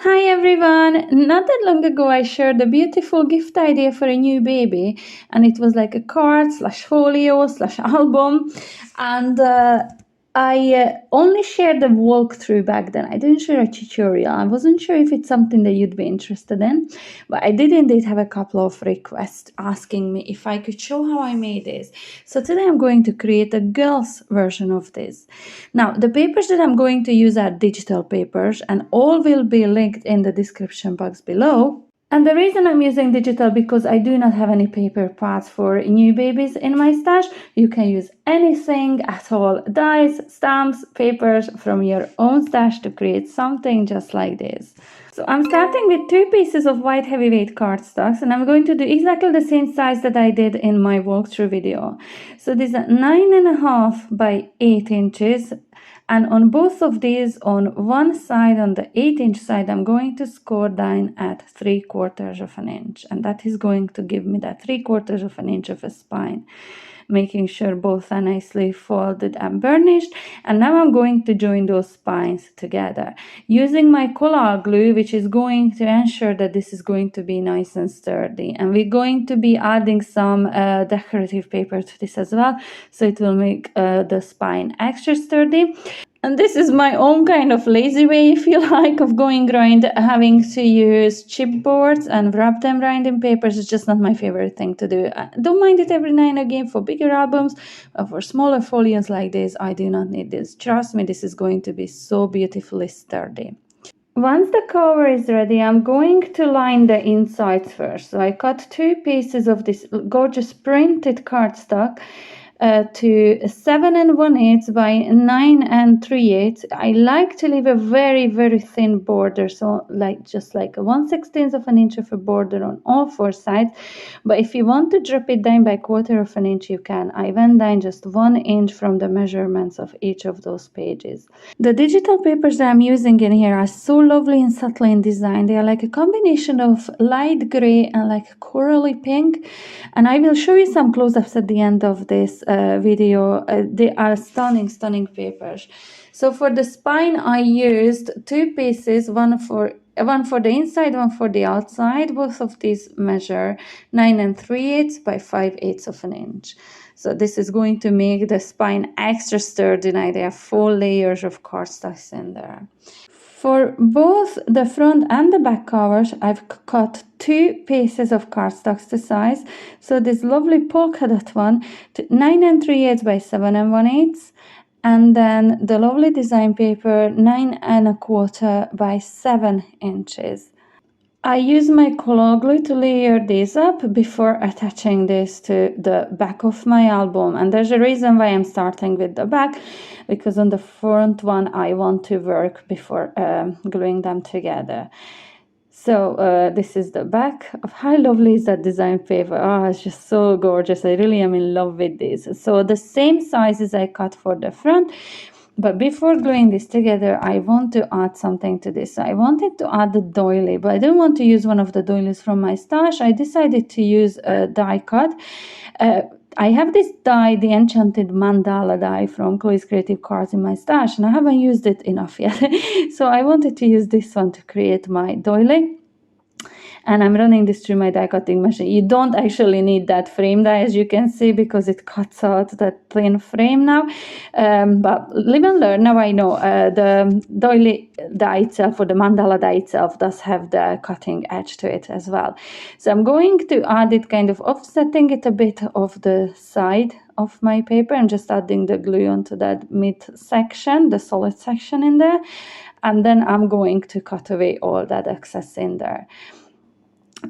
Hi everyone! Not that long ago I shared a beautiful gift idea for a new baby, and it was like a card slash folio slash album, and I only shared the walkthrough back then. I didn't share a tutorial. I wasn't sure if it's something that you'd be interested in, but I did indeed have a couple of requests asking me if I could show how I made this. So today I'm going to create a girl's version of this. Now, the papers that I'm going to use are digital papers, and all will be linked in the description box below. And the reason I'm using digital because I do not have any paper pads for new babies in my stash. You can use anything at all, dies, stamps, papers from your own stash to create something just like this. So I'm starting with 2 pieces of white heavyweight cardstocks, and I'm going to do exactly the same size that I did in my walkthrough video. So these are 9.5 by 8 inches. And on both of these, on one side, on the 8-inch side, I'm going to score down at 3/4 of an inch. And that is going to give me that 3/4 of an inch of a spine, making sure both are nicely folded and burnished. And now I'm going to join those spines together using my Collal Glue, which is going to ensure that this is going to be nice and sturdy. And we're going to be adding some decorative paper to this as well, so it will make the spine extra sturdy. And this is my own kind of lazy way, if you like, of going around having to use chipboards and wrap them around in papers. It's just not my favorite thing to do. I don't mind it every now and again for bigger albums, but for smaller folios like this, I do not need this. Trust me, this is going to be so beautifully sturdy. Once the cover is ready, I'm going to line the insides first. So I cut 2 pieces of this gorgeous printed cardstock to 7 1/8 by 9 3/8. I like to leave a very, very thin border, so just like a 1/16 of an inch of a border on all 4 sides. But if you want to drop it down by 1/4 of an inch, you can. I went down just 1 inch from the measurements of each of those pages. The digital papers that I'm using in here are so lovely and subtle in design. They are like a combination of light gray and like corally pink. And I will show you some close-ups at the end of this video. They are stunning, stunning papers. So for the spine, I used 2 pieces, one for the inside, one for the outside. Both of these measure 9 3/8 by 5/8 of an inch. So this is going to make the spine extra sturdy. Now there are 4 layers of cardstock in there. For both the front and the back covers, I've cut 2 pieces of cardstock to size. So this lovely polka dot one, 9 3/8 by 7 1/8. And then the lovely design paper, 9 1/4 by 7 inches. I use my Collal Glue to layer this up before attaching this to the back of my album. And there's a reason why I'm starting with the back, because on the front one I want to work before gluing them together. So this is the back. How lovely is that design paper? Oh, it's just so gorgeous. I really am in love with this. So the same sizes I cut for the front. But before gluing this together, I want to add something to this. I wanted to add the doily, but I didn't want to use one of the doilies from my stash. I decided to use a die cut. I have this die, the Enchanted Mandala die from Chloe's Creative Cards in my stash, and I haven't used it enough yet. So I wanted to use this one to create my doily. And I'm running this through my die cutting machine. You don't actually need that frame die, as you can see, because it cuts out that thin frame now. But live and learn. Now I know the doily die itself, or the mandala die itself, does have the cutting edge to it as well. So I'm going to add it, kind of offsetting it a bit of the side of my paper, and just adding the glue onto that mid section, the solid section in there. And then I'm going to cut away all that excess in there.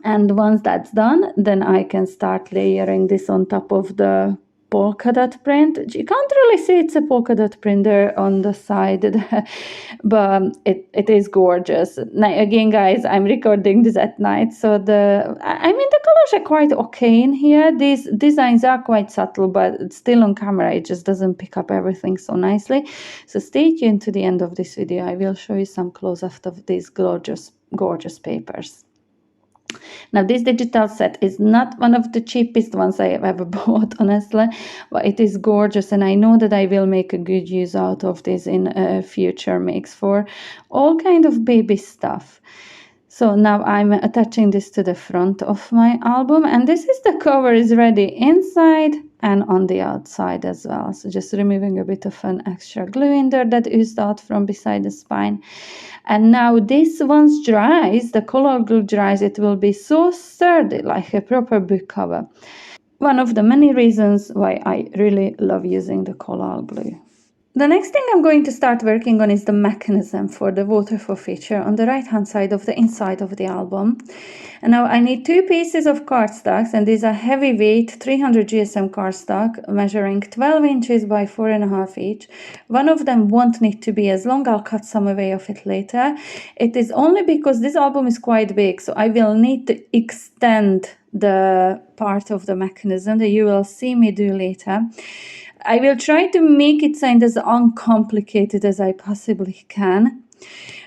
And once that's done, then I can start layering this on top of the polka dot print. You can't really see it's a polka dot print there on the side, but it is gorgeous. Now, again, guys, I'm recording this at night, so the colors are quite okay in here. These designs are quite subtle, but still on camera it just doesn't pick up everything so nicely. So stay tuned to the end of this video. I will show you some close-ups of these gorgeous, gorgeous papers. Now, this digital set is not one of the cheapest ones I have ever bought, honestly, but it is gorgeous, and I know that I will make a good use out of this in future makes for all kind of baby stuff. So now I'm attaching this to the front of my album, and this is the cover is ready inside and on the outside as well. So just removing a bit of an extra glue in there that oozed out from beside the spine. And now this once dries, the Collal Glue dries, it will be so sturdy, like a proper book cover. One of the many reasons why I really love using the Collal Glue. The next thing I'm going to start working on is the mechanism for the waterfall feature on the right hand side of the inside of the album. And now I need 2 pieces of cardstocks, and these are heavyweight 300 GSM cardstock measuring 12 inches by 4.5 each. One of them won't need to be as long, I'll cut some away of it later. It is only because this album is quite big, so I will need to extend the part of the mechanism that you will see me do later. I will try to make it sound as uncomplicated as I possibly can,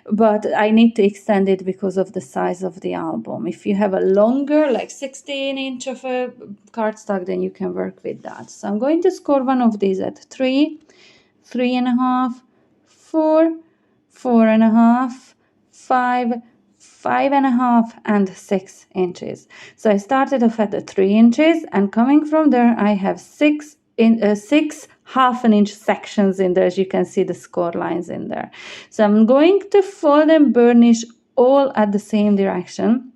but I need to extend it because of the size of the album. If you have a longer, like 16-inch of a cardstock, then you can work with that. So I'm going to score one of these at 3, 3.5, 4, 4.5, 5, 5.5, and 6 inches. So I started off at the 3 inches, and coming from there, I have 6 half-an-inch sections in there. As you can see, the score lines in there. So I'm going to fold and burnish all at the same direction.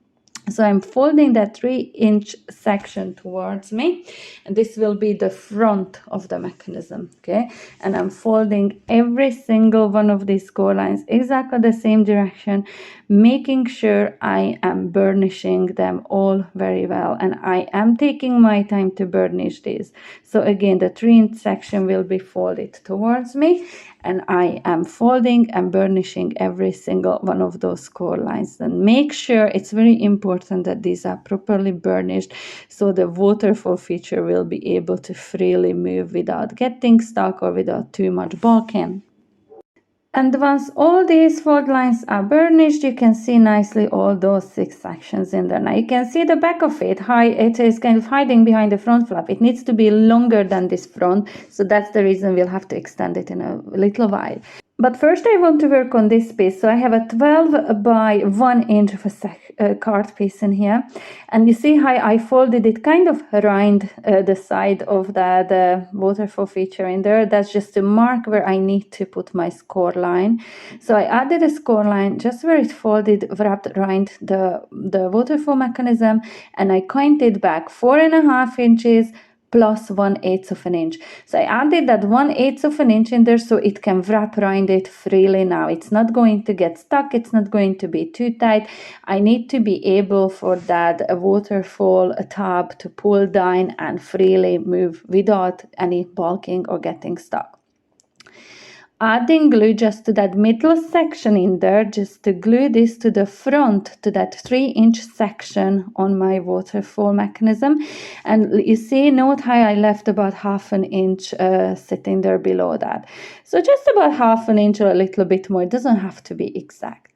So I'm folding that 3-inch section towards me, and this will be the front of the mechanism, okay? And I'm folding every single one of these score lines exactly the same direction, making sure I am burnishing them all very well, and I am taking my time to burnish these. So again, the 3-inch section will be folded towards me, and I am folding and burnishing every single one of those score lines. And make sure, it's very important that these are properly burnished so the waterfall feature will be able to freely move without getting stuck or without too much bulking. And once all these fold lines are burnished, you can see nicely all those 6 sections in there. Now you can see the back of it, it is kind of hiding behind the front flap. It needs to be longer than this front, so that's the reason we'll have to extend it in a little while. But first I want to work on this piece. So I have a 12 by 1 inch of a card piece in here. And you see how I folded it kind of around the side of the waterfall feature in there. That's just to mark where I need to put my score line. So I added a score line just where it folded, wrapped around the waterfall mechanism. And I counted back 4.5 inches plus 1/8 of an inch. So I added that 1/8 of an inch in there so it can wrap around it freely now. It's not going to get stuck. It's not going to be too tight. I need to be able for that waterfall tab to pull down and freely move without any bulking or getting stuck. Adding glue just to that middle section in there, just to glue this to the front, to that 3-inch section on my waterfall mechanism. And you see, note how I left about 1/2 inch sitting there below that. So just about 1/2 inch or a little bit more. It doesn't have to be exact.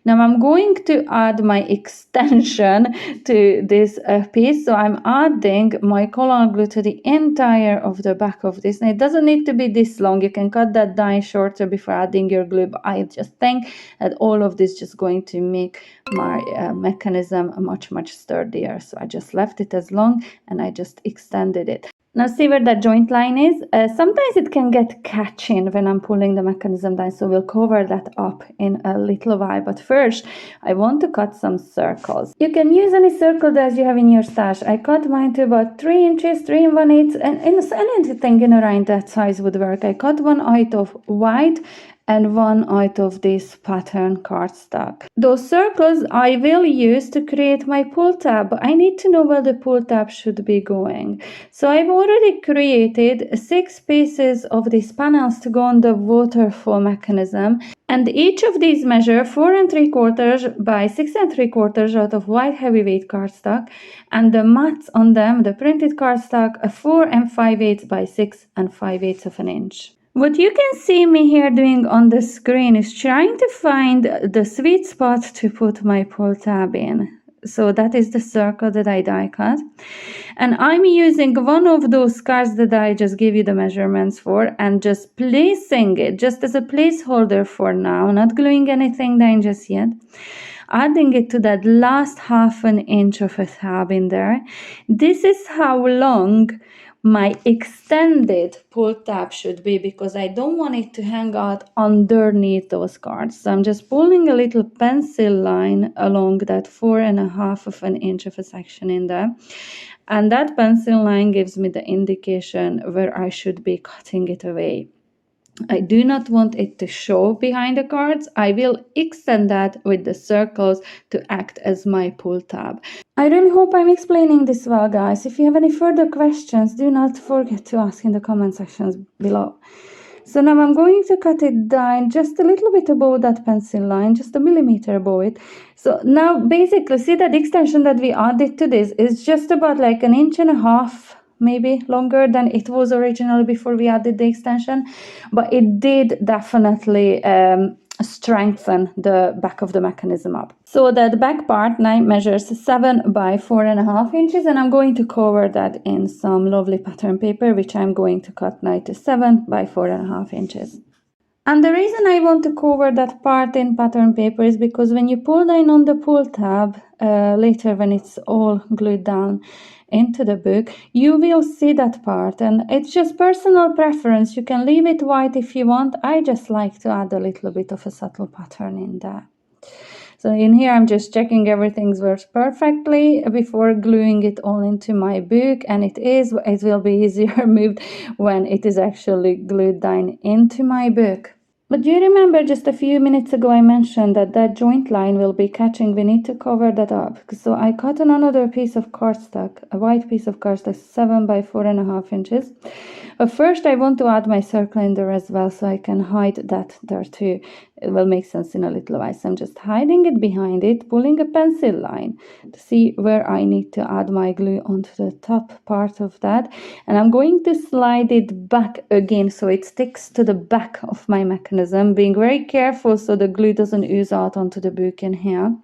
Now I'm going to add my extension to this piece. So I'm adding my Collal Glue to the entire of the back of this. And it doesn't need to be this long. You can cut that down shorter before adding your glue. But I just think that all of this is just going to make my mechanism much sturdier. So I just left it as long and I just extended it. Now see where that joint line is? Sometimes it can get catching when I'm pulling the mechanism down, so we'll cover that up in a little while. But first, I want to cut some circles. You can use any circle that you have in your stash. I cut mine to about 3 inches, 3 1/8, and anything in around that size would work. I cut one out of white and one out of this pattern cardstock. Those circles I will use to create my pull tab. I need to know where the pull tab should be going. So I've already created 6 pieces of these panels to go on the waterfall mechanism. And each of these measure 4 3/4 by 6 3/4 out of white heavyweight cardstock. And the mats on them, the printed cardstock, are 4 5/8 by 6 5/8 of an inch. What you can see me here doing on the screen is trying to find the sweet spot to put my pull tab in. So that is the circle that I die cut. And I'm using one of those cards that I just gave you the measurements for, and just placing it just as a placeholder for now, not gluing anything down just yet. Adding it to that last 1/2 inch of a tab in there. This is how long my extended pull tab should be, because I don't want it to hang out underneath those cards. So I'm just pulling a little pencil line along that 4.5 inch of a section in there. And that pencil line gives me the indication where I should be cutting it away. I do not want it to show behind the cards. I will extend that with the circles to act as my pull tab. I really hope I'm explaining this well, guys. If you have any further questions, do not forget to ask in the comment sections below. So now I'm going to cut it down just a little bit above that pencil line, just a millimeter above it. So now basically, see that extension that we added to this is just about like 1.5 inches, maybe longer than it was originally before we added the extension, but it did definitely strengthen the back of the mechanism up. So that back part now measures 7 by 4.5 inches, and I'm going to cover that in some lovely pattern paper, which I'm going to cut now to 7 by 4.5 inches. And the reason I want to cover that part in pattern paper is because when you pull down on the pull tab later, when it's all glued down into the book, you will see that part, and it's just personal preference. You can leave it white if you want. I just like to add a little bit of a subtle pattern in there. So in here I'm just checking everything works perfectly before gluing it all into my book, and it will be easier moved when it is actually glued down into my book. But do you remember just a few minutes ago I mentioned that that joint line will be catching? We need to cover that up. So I cut on another piece of cardstock, a white piece of cardstock, 7 by 4.5 inches. But first I want to add my circle in there as well, so I can hide that there too. It will make sense in a little while. So I'm just hiding it behind it, pulling a pencil line to see where I need to add my glue onto the top part of that. And I'm going to slide it back again so it sticks to the back of my mechanism, being very careful so the glue doesn't ooze out onto the book in here.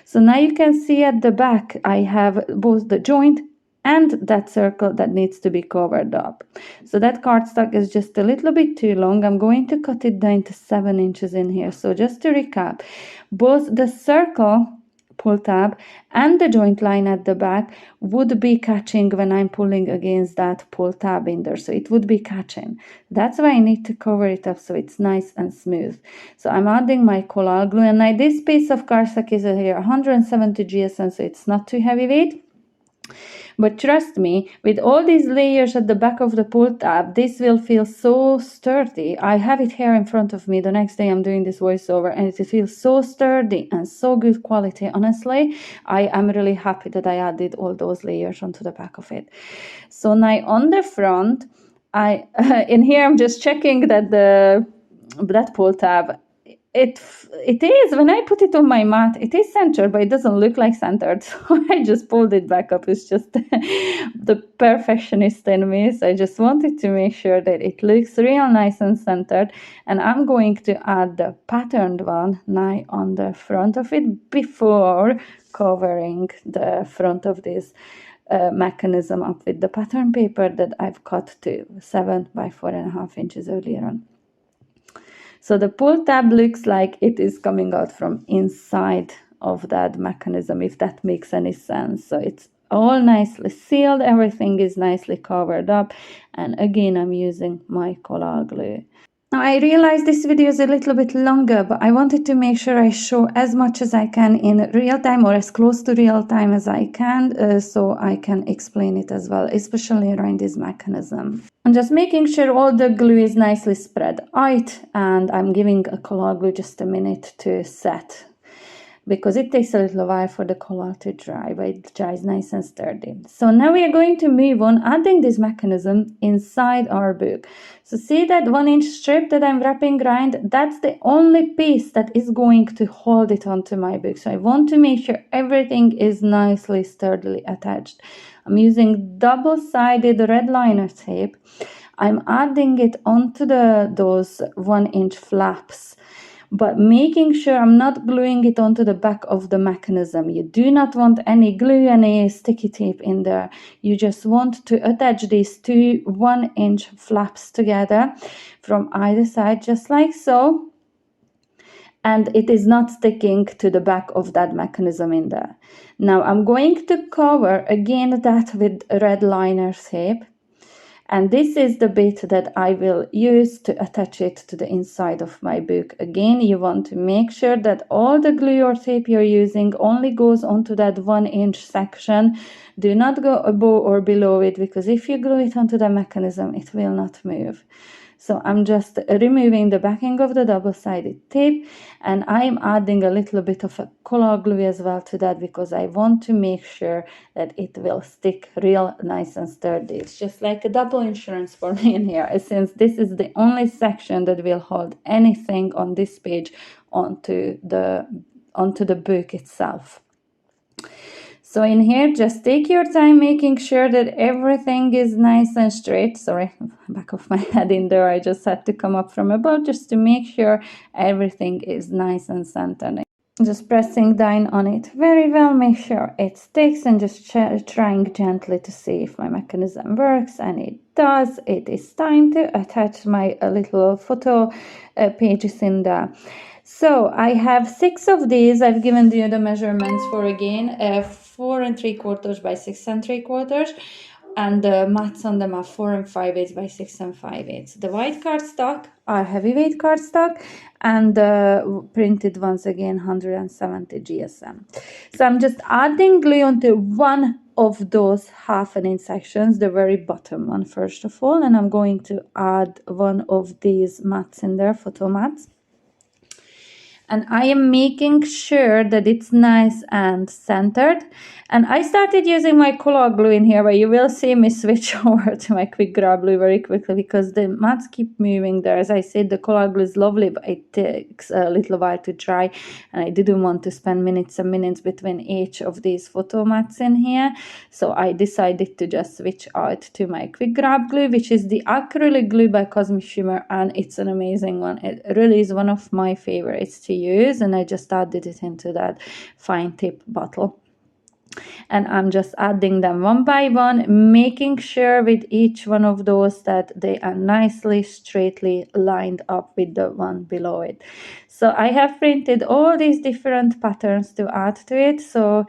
So now you can see at the back I have both the joint and that circle that needs to be covered up. So that cardstock is just a little bit too long. I'm going to cut it down to 7 inches in here. So just to recap, both the circle pull tab and the joint line at the back would be catching when I'm pulling against that pull tab in there. So it would be catching. That's why I need to cover it up so it's nice and smooth. So I'm adding my Collal Glue, and now this piece of cardstock is here 170 GSM, so it's not too heavyweight. But trust me, with all these layers at the back of the pull tab, this will feel so sturdy. I have it here in front of me the next day I'm doing this voiceover, and it feels so sturdy and so good quality. Honestly, I am really happy that I added all those layers onto the back of it. So now on the front, in here I'm just checking that that pull tab, it is, when I put it on my mat, it is centered, but it doesn't look like centered. So I just pulled it back up. It's just the perfectionist in me. So I just wanted to make sure that it looks real nice and centered. And I'm going to add the patterned one now on the front of it before covering the front of this mechanism up with the pattern paper that I've cut to 7 by 4.5 inches earlier on. So the pull tab looks like it is coming out from inside of that mechanism, if that makes any sense. So it's all nicely sealed, everything is nicely covered up, and again I'm using my Collal Glue. Now I realize this video is a little bit longer, but I wanted to make sure I show as much as I can in real time, or as close to real time as I can, so I can explain it as well, especially around this mechanism. I'm just making sure all the glue is nicely spread out, and I'm giving a Collal Glue just a minute to set, because it takes a little while for the Collal to dry, but it dries nice and sturdy. So now we are going to move on, adding this mechanism inside our book. So see that 1 inch strip that I'm wrapping around? That's the only piece that is going to hold it onto my book. So I want to make sure everything is nicely sturdily attached. I'm using double-sided red liner tape. I'm adding it onto those 1 inch flaps but making sure I'm not gluing it onto the back of the mechanism. You do not want any glue, any sticky tape in there. You just want to attach these two 1-inch flaps together from either side, just like so. And it is not sticking to the back of that mechanism in there. Now I'm going to cover again that with red liner tape. And this is the bit that I will use to attach it to the inside of my book. Again, you want to make sure that all the glue or tape you're using only goes onto that 1-inch section. Do not go above or below it, because if you glue it onto the mechanism, it will not move. So I'm just removing the backing of the double-sided tape, and I'm adding a little bit of a Collal Glue as well to that, because I want to make sure that it will stick real nice and sturdy. It's just like a double insurance for me in here, since this is the only section that will hold anything on this page onto the book itself. So in here, just take your time making sure that everything is nice and straight. Sorry, back of my head in there. I just had to come up from above just to make sure everything is nice and centered. Just pressing down on it very well, make sure it sticks, and just trying gently to see if my mechanism works, and it does. It is time to attach my little photo pages in there. So I have 6 of these. I've given you the measurements for, again, 4 3/4 by 6 3/4, and the mats on them are 4 5/8 by 6 5/8. The white cardstock are heavyweight cardstock, and the printed ones again 170 GSM. So I'm just adding glue onto one of those 1/2 inch sections, the very bottom one first of all, and I'm going to add one of these mats in there, photo mats. And I am making sure that it's nice and centered. And I started using my Collal Glue in here, but you will see me switch over to my quick grab glue very quickly, because the mats keep moving there. As I said, the Collal Glue is lovely, but it takes a little while to dry, and I didn't want to spend minutes and minutes between each of these photo mats in here. So I decided to just switch out to my quick grab glue, which is the acrylic glue by Cosmic Shimmer, and it's an amazing one. It really is one of my favorites to use, and I just added it into that fine tip bottle. And I'm just adding them one by one, making sure with each one of those that they are nicely straightly lined up with the one below it. So I have printed all these different patterns to add to it. So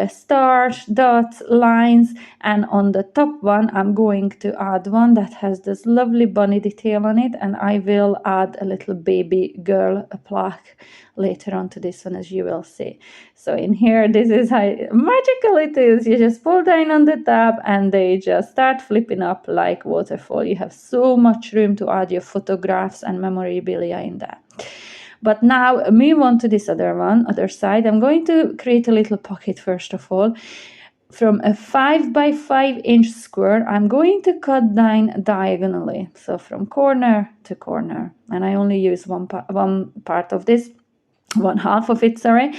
stars, dots, lines, and on the top one I'm going to add one that has this lovely bunny detail on it, and I will add a little baby girl plaque later on to this one, as you will see. So in here, this is how magical it is. You just pull down on the tab and they just start flipping up like waterfall. You have so much room to add your photographs and memorabilia in there. But now move on to this other side. I'm going to create a little pocket first of all. From a 5 by 5 inch square, I'm going to cut down diagonally. So from corner to corner. And I only use one part of this. 1/2 of it, sorry.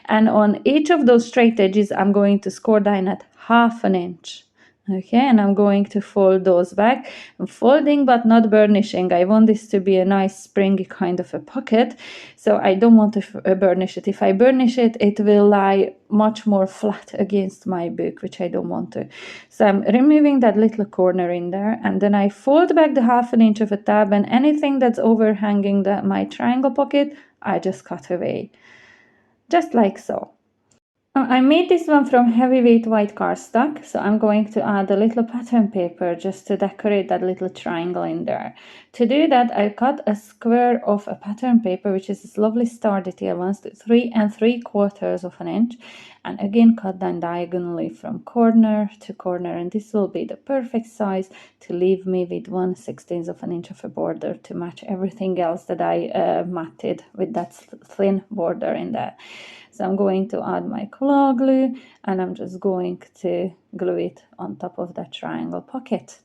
And on each of those straight edges, I'm going to score down at 1/2 inch. Okay, and I'm going to fold those back. I'm folding but not burnishing. I want this to be a nice springy kind of a pocket, so I don't want to burnish it. If I burnish it, it will lie much more flat against my book, which I don't want to. So I'm removing that little corner in there, and then I fold back the 1/2 inch of a tab, and anything that's overhanging my triangle pocket, I just cut away, just like so. I made this one from heavyweight white cardstock, so I'm going to add a little pattern paper just to decorate that little triangle in there. To do that, I cut a square of a pattern paper, which is this lovely star detail one, 3 3/4 of an inch, and again cut down diagonally from corner to corner, and this will be the perfect size to leave me with 1/16 of an inch of a border to match everything else that I matted with that thin border in there. So I'm going to add my Collal Glue, and I'm just going to glue it on top of that triangle pocket.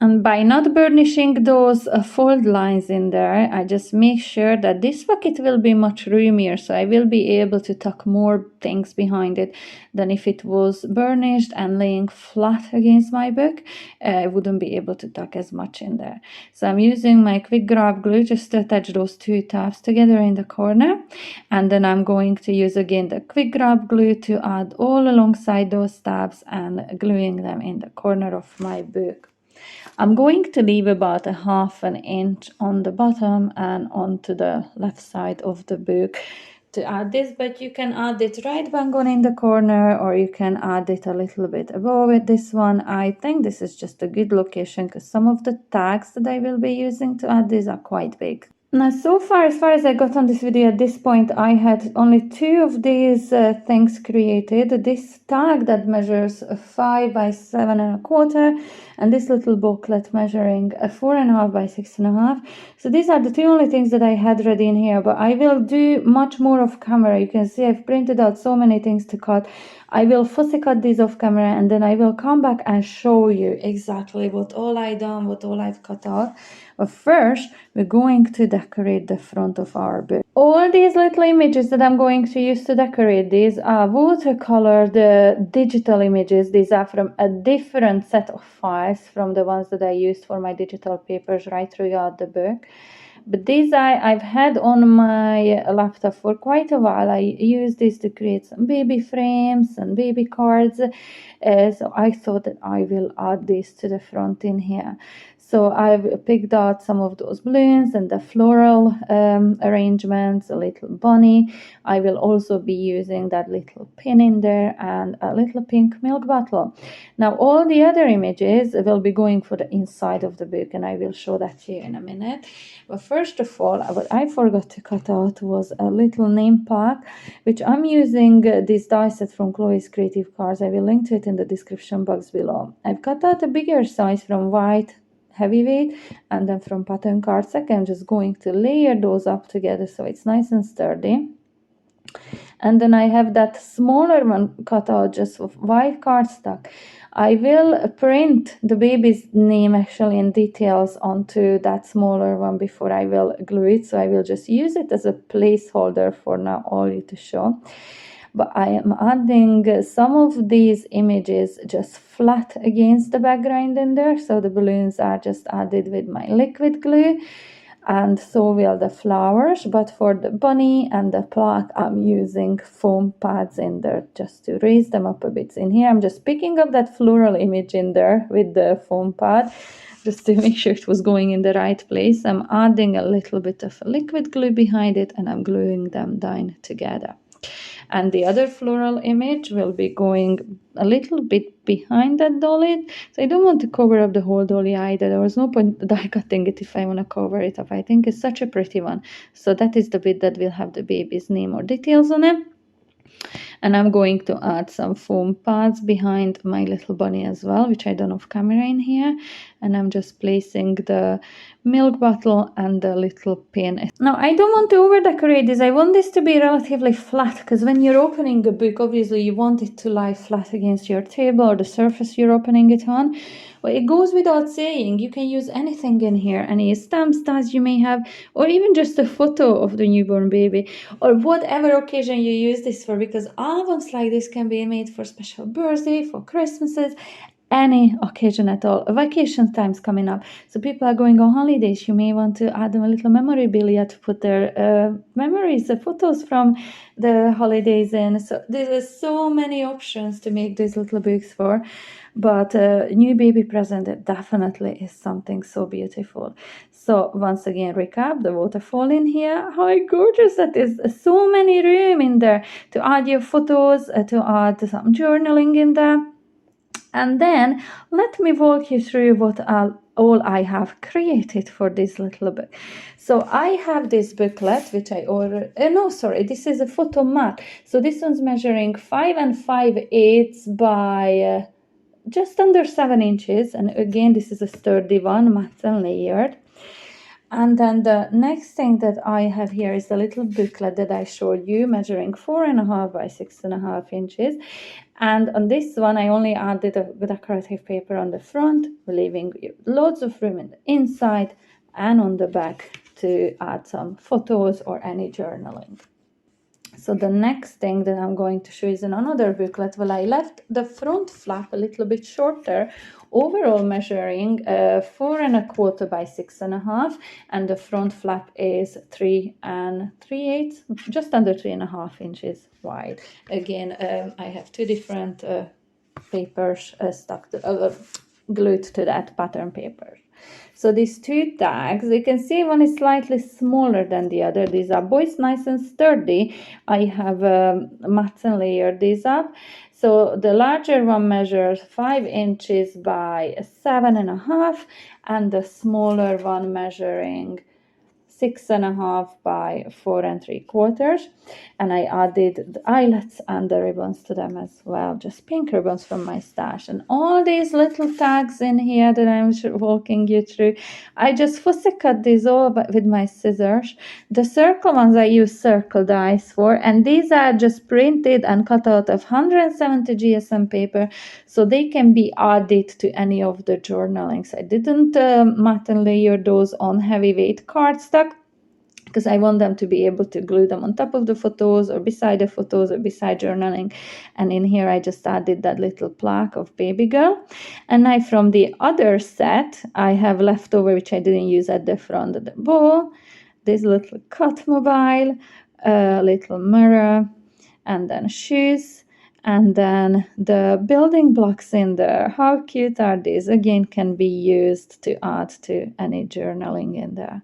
And by not burnishing those fold lines in there, I just make sure that this bucket will be much roomier, so I will be able to tuck more things behind it than if it was burnished and laying flat against my book. I wouldn't be able to tuck as much in there. So I'm using my quick grab glue just to attach those two tabs together in the corner, and then I'm going to use again the quick grab glue to add all alongside those tabs and gluing them in the corner of my book. I'm going to leave about a half an inch on the bottom and onto the left side of the book to add this, but you can add it right bang on in the corner, or you can add it a little bit above it. This one, I think this is just a good location because some of the tags that I will be using to add these are quite big. Now, so far as I got on this video at this point, I had only two of these things created. This tag that measures 5 by 7.25, and this little booklet measuring 4.5 by 6.5. So these are the two only things that I had ready in here, but I will do much more off camera. You can see I've printed out so many things to cut. I will fussy cut these off camera, and then I will come back and show you exactly what all I done, what all I've cut out. But first, we're going to decorate the front of our book. All these little images that I'm going to use to decorate these are watercolor, the digital images. These are from a different set of files from the ones that I used for my digital papers right throughout the book. But these I've had on my laptop for quite a while. I use this to create some baby frames and baby cards. So I thought that I will add this to the front in here. So I've picked out some of those balloons and the floral arrangements, a little bunny. I will also be using that little pin in there and a little pink milk bottle. Now all the other images will be going for the inside of the book, and I will show that to you in a minute. But first of all, what I forgot to cut out was a little name pack, which I'm using this die set from Chloe's Creative Cards. I will link to it in the description box below. I've cut out a bigger size from White Heavyweight and then from Pattern Cardstock. I'm just going to layer those up together so it's nice and sturdy. And then I have that smaller one cut out just of white cardstock. I will print the baby's name actually in details onto that smaller one before I will glue it. So I will just use it as a placeholder for now only to show. But I am adding some of these images just flat against the background in there. So the balloons are just added with my liquid glue. And so will the flowers, but for the bunny and the plaque I'm using foam pads in there just to raise them up a bit. In here I'm just picking up that floral image in there with the foam pad just to make sure it was going in the right place. I'm adding a little bit of liquid glue behind it and I'm gluing them down together. And the other floral image will be going a little bit behind that dolly. So I don't want to cover up the whole dolly either. There was no point die cutting it if I want to cover it up. I think it's such a pretty one. So that is the bit that will have the baby's name or details on it. And I'm going to add some foam pads behind my little bunny as well, which I done off camera in here. And I'm just placing the milk bottle and the little pin. Now I don't want to over decorate this. I want this to be relatively flat because when you're opening a book, obviously you want it to lie flat against your table or the surface you're opening it on. Well, it goes without saying, you can use anything in here, any stamp styles you may have, or even just a photo of the newborn baby, or whatever occasion you use this for, because albums like this can be made for special birthday, for Christmases, any occasion at all. Vacation time's coming up, so people are going on holidays. You may want to add them a little memorabilia to put their memories, the photos from the holidays in. So there's so many options to make these little books for. But new baby present, it definitely is something so beautiful. So once again, recap the waterfall in here. How gorgeous that is. So many room in there to add your photos, to add some journaling in there. And then let me walk you through what all I have created for this little book. So I have this booklet, which I ordered. This is a photo mat. So this one's measuring 5 5/8 by just under 7 inches. And again, this is a sturdy one, matte and layered. And then the next thing that I have here is the little booklet that I showed you, measuring 4.5 by 6.5 inches. And on this one, I only added a decorative paper on the front, leaving loads of room in the inside and on the back to add some photos or any journaling. So the next thing that I'm going to show is in another booklet. Well, I left the front flap a little bit shorter, overall measuring 4.25 by 6.5, and the front flap is 3 3/8, just under 3.5 inches wide. Again, I have two different papers glued to that pattern paper. So these two tags, you can see one is slightly smaller than the other. These are both nice and sturdy. I have mats and layered these up. So the larger one measures 5 inches by 7.5, and the smaller one measuring 6.5 by 4.75, and I added the eyelets and the ribbons to them as well, just pink ribbons from my stash. And all these little tags in here that I'm walking you through, I just fussy cut these all with my scissors. The circle ones I use circle dies for, and these are just printed and cut out of 170 GSM paper, so they can be added to any of the journalings. I didn't mat and layer those on heavyweight cardstock, because I want them to be able to glue them on top of the photos or beside the photos or beside journaling. And in here I just added that little plaque of baby girl. And I, from the other set, I have leftover, which I didn't use at the front of the bow, this little cut mobile, a little mirror, and then shoes. And then the building blocks in there. How cute are these? Again, can be used to add to any journaling in there.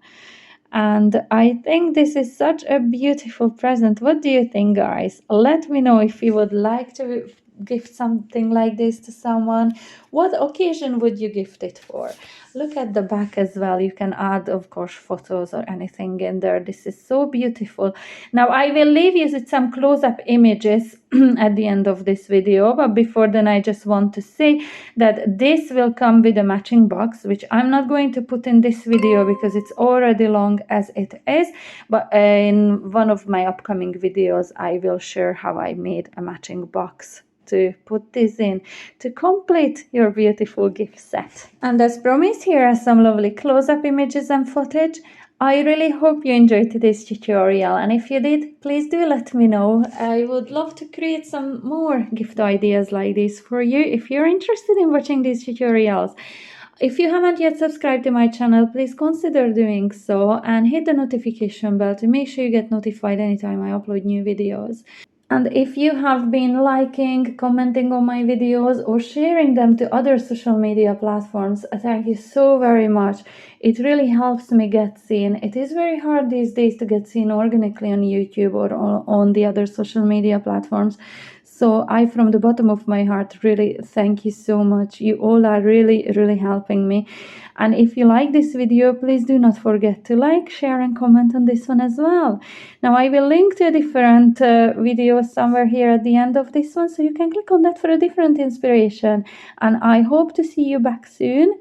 And I think this is such a beautiful present. What do you think, guys? Let me know if you would like to gift something like this to someone. What occasion would you gift it for? Look at the back as well. You can add, of course, photos or anything in there. This is so beautiful. Now, I will leave you with some close-up images at the end of this video. But before then, I just want to say that this will come with a matching box, which I'm not going to put in this video because it's already long as it is. But in one of my upcoming videos, I will share how I made a matching box to put this in to complete your beautiful gift set. And as promised, here are some lovely close-up images and footage. I really hope you enjoyed today's tutorial, and if you did, please do let me know. I would love to create some more gift ideas like this for you if you're interested in watching these tutorials. If you haven't yet subscribed to my channel, please consider doing so and hit the notification bell to make sure you get notified anytime I upload new videos. And if you have been liking, commenting on my videos or sharing them to other social media platforms, thank you so very much. It really helps me get seen. It is very hard these days to get seen organically on YouTube or on the other social media platforms. So I, from the bottom of my heart, really thank you so much. You all are really, really helping me. And if you like this video, please do not forget to like, share and comment on this one as well. Now I will link to a different video somewhere here at the end of this one, so you can click on that for a different inspiration. And I hope to see you back soon.